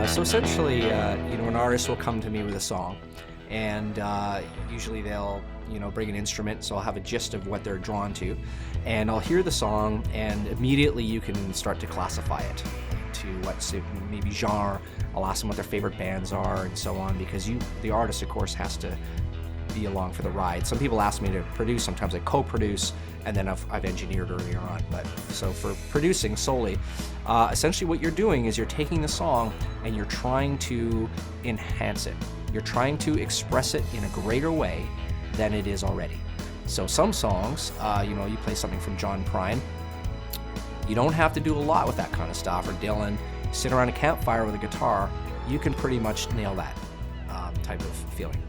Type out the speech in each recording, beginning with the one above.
So essentially, an artist will come to me with a song, and usually they'll, bring an instrument, so I'll have a gist of what they're drawn to, and I'll hear the song, and immediately you can start to classify it to what's maybe genre. I'll ask them what their favorite bands are, and so on, because the artist, of course, has to be along for the ride. Some people ask me to produce, sometimes I co-produce, and then I've engineered earlier on. But so for producing solely, essentially what you're doing is you're taking the song and you're trying to enhance it. You're trying to express it in a greater way than it is already. So some songs, you play something from John Prine, you don't have to do a lot with that kind of stuff, or Dylan, sit around a campfire with a guitar, you can pretty much nail that type of feeling.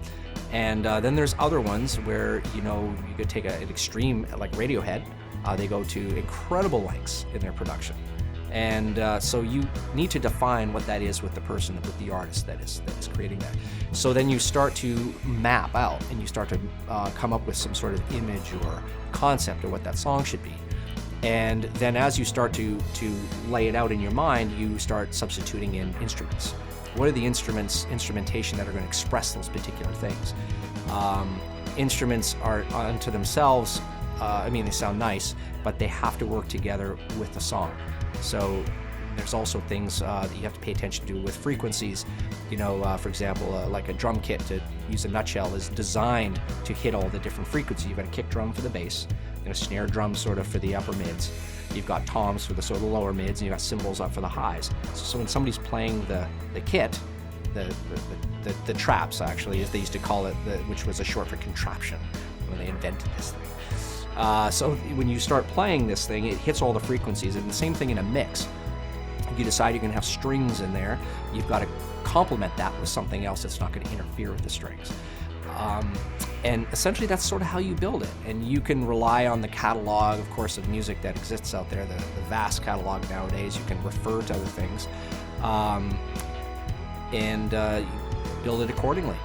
And then there's other ones where, you could take an extreme, like Radiohead. They go to incredible lengths in their production. And so you need to define what that is with the person, with the artist that is creating that. So then you start to map out, and you start to come up with some sort of image or concept of what that song should be. And then as you start to lay it out in your mind, you start substituting in instruments. What are the instrumentation that are going to express those particular things? Instruments are unto themselves, they sound nice, but they have to work together with the song. So there's also things that you have to pay attention to with frequencies. For example, like a drum kit, to use a nutshell, is designed to hit all the different frequencies. You've got a kick drum for the bass, and a snare drum sort of for the upper mids. You've got toms for the sort of lower mids, and you've got cymbals up for the highs. So when somebody's playing the kit, the traps, actually, as they used to call it, which was a short for contraption when they invented this thing. So when you start playing this thing, it hits all the frequencies, and the same thing in a mix. If you decide you're going to have strings in there, you've got to complement that with something else that's not going to interfere with the strings. And essentially that's sort of how you build it. And you can rely on the catalog, of course, of music that exists out there, the vast catalog nowadays. You can refer to other things, and you build it accordingly.